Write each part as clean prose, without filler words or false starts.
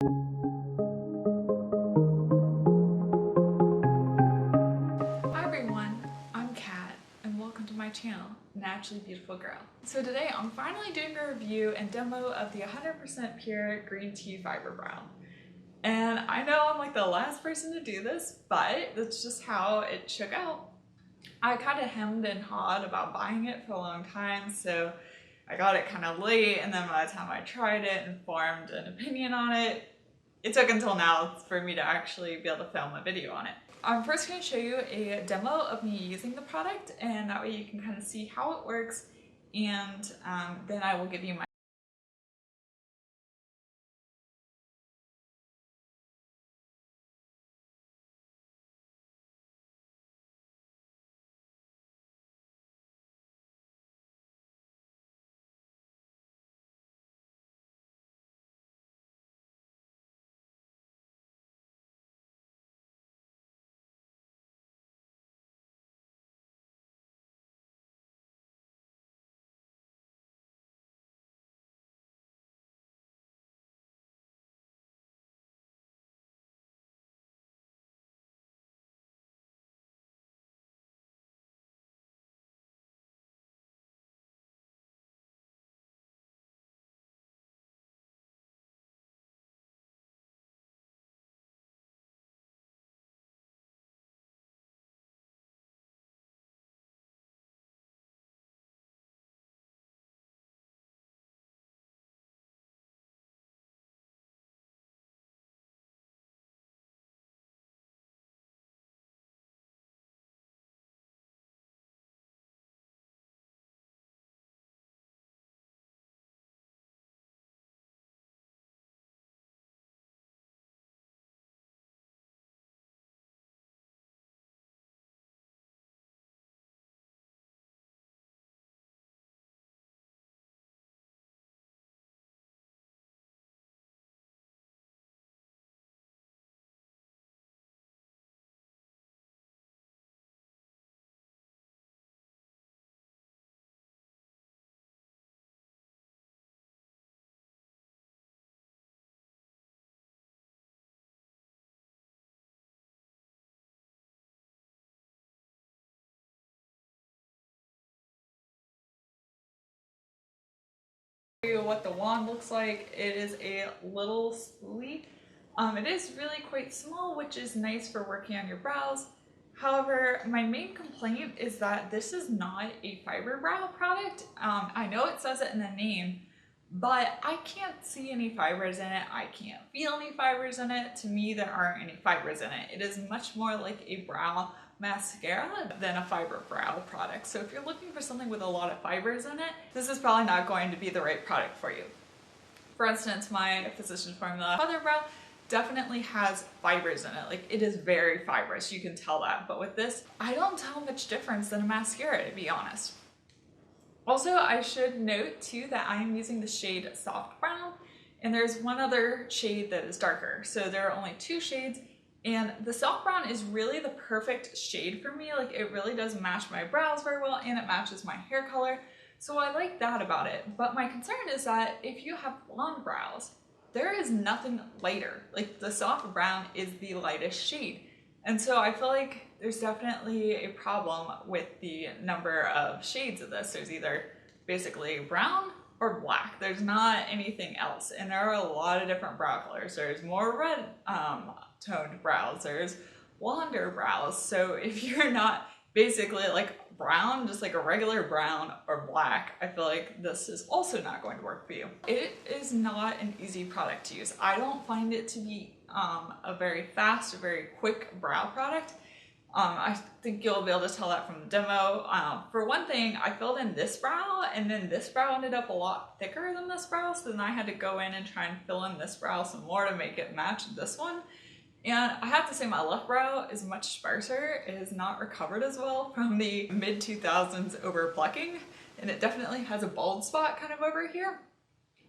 Hi everyone, I'm Kat and welcome to my channel, Naturally Beautiful Girl. So today I'm finally doing a review and demo of the 100% pure green tea fiber brow. And I know I'm like the last person to do this, but that's just how it shook out. I kind of hemmed and hawed about buying it for a long time, so I got it kind of late, and then by the time I tried it and formed an opinion on it, it took until now for me to actually be able to film a video on it. I'm first going to show you a demo of me using the product, and that way you can kind of see how it works, and then I will give you my what the wand looks like. It is a little spoolie. It is really quite small, which is nice for working on your brows. However, my main complaint is that this is not a fiber brow product. I know it says it in the name, but I can't see any fibers in it. I can't feel any fibers in it. To me, there aren't any fibers in it. It is much more like a brow mascara than a fiber brow product. So if you're looking for something with a lot of fibers in it, this is probably not going to be the right product for you. For instance, my Physicians Formula Feather Brow definitely has fibers in it. Like, it is very fibrous, you can tell that. But with this, I don't tell much difference than a mascara, to be honest. Also, I should note too that I am using the shade Soft Brown, and there's one other shade that is darker. So there are only two shades, and the Soft Brown is really the perfect shade for me. Like, it really does match my brows very well, and it matches my hair color. So I like that about it. But my concern is that if you have blonde brows, there is nothing lighter. Like, the Soft Brown is the lightest shade. And so I feel like there's definitely a problem with the number of shades of this. There's either basically brown or black. There's not anything else. And there are a lot of different brow colors. There's more red toned brows. There's blonder brows. So if you're not basically like brown, just like a regular brown or black, I feel like this is also not going to work for you. It is not an easy product to use. I don't find it to be a very fast, very quick brow product. I think you'll be able to tell that from the demo. For one thing, I filled in this brow, and then this brow ended up a lot thicker than this brow, so then I had to go in and try and fill in this brow some more to make it match this one. And I have to say my left brow is much sparser. It has not recovered as well from the mid-2000s over plucking, and it definitely has a bald spot kind of over here.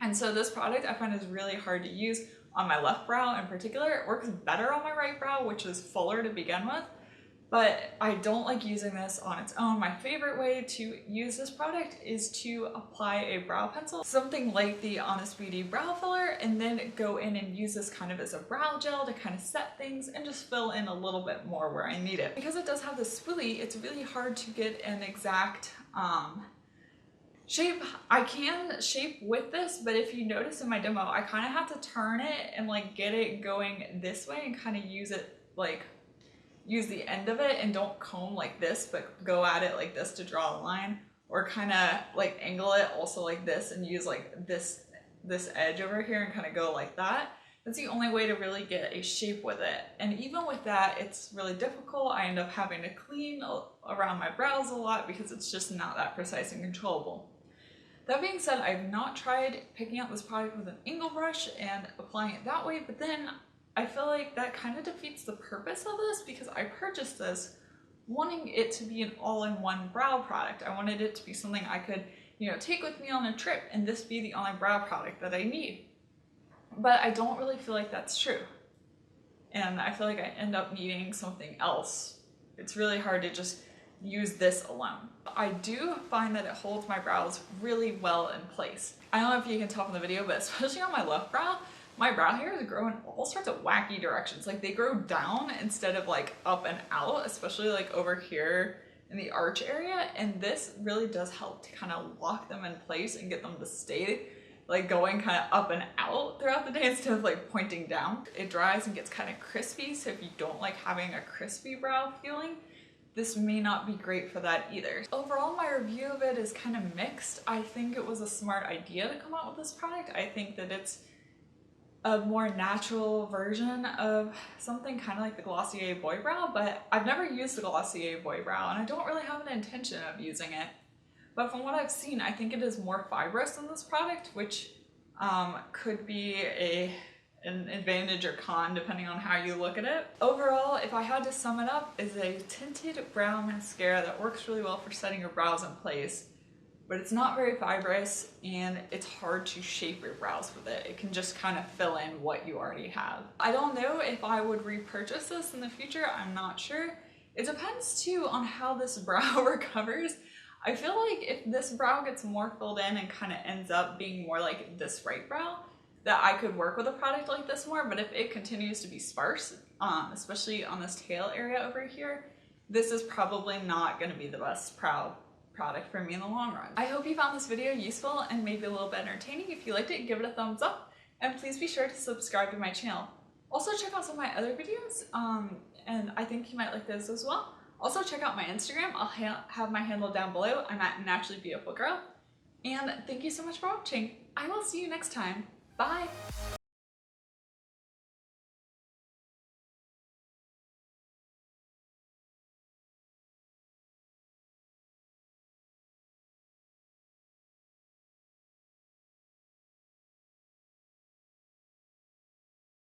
And so this product I find is really hard to use on my left brow in particular. It works better on my right brow, which is fuller to begin with. but I don't like using this on its own. My favorite way to use this product is to apply a brow pencil, something like the Honest Beauty brow filler, and then go in and use this kind of as a brow gel to kind of set things and just fill in a little bit more where I need it. Because it does have this spoolie, it's really hard to get an exact shape. I can shape with this, but if you notice in my demo, I kind of have to turn it and like get it going this way and kind of use it like use the end of it and don't comb like this, but go at it like this to draw a line, or kind of like angle it also like this and use like this edge over here and kind of go like that. That's the only way to really get a shape with it. And even with that, it's really difficult. I end up having to clean around my brows a lot because it's just not that precise and controllable. That being said, I've not tried picking up this product with an angle brush and applying it that way, but then I feel like that kind of defeats the purpose of this because I purchased this wanting it to be an all-in-one brow product. I wanted it to be something I could, you know, take with me on a trip and this be the only brow product that I need. But I don't really feel like that's true. And I feel like I end up needing something else. It's really hard to just use this alone. I do find that it holds my brows really well in place. I don't know if you can tell from the video, but especially on my left brow, my brow hairs grow in all sorts of wacky directions. Like they grow down instead of like up and out, especially like over here in the arch area. And this really does help to kind of lock them in place and get them to stay like going kind of up and out throughout the day instead of like pointing down. It dries and gets kind of crispy. So if you don't like having a crispy brow feeling, this may not be great for that either. Overall, my review of it is kind of mixed. I think it was a smart idea to come out with this product. I think that it's a more natural version of something kind of like the Glossier Boy Brow, but I've never used the Glossier Boy Brow and I don't really have an intention of using it. But from what I've seen, I think it is more fibrous than this product, which could be an advantage or con depending on how you look at it. Overall, if I had to sum it up, is a tinted brow mascara that works really well for setting your brows in place, but it's not very fibrous and it's hard to shape your brows with it. It can just kind of fill in what you already have. I don't know if I would repurchase this in the future. I'm not sure. It depends too on how this brow recovers. I feel like if this brow gets more filled in and kind of ends up being more like this right brow, that I could work with a product like this more, but if it continues to be sparse, especially on this tail area over here, this is probably not going to be the best brow product for me in the long run. I hope you found this video useful and maybe a little bit entertaining. If you liked it, give it a thumbs up, and please be sure to subscribe to my channel. Also check out some of my other videos, and I think you might like those as well. Also check out my Instagram. I'll have my handle down below. I'm at naturallybeautifulgirl. And thank you so much for watching. I will see you next time. Bye!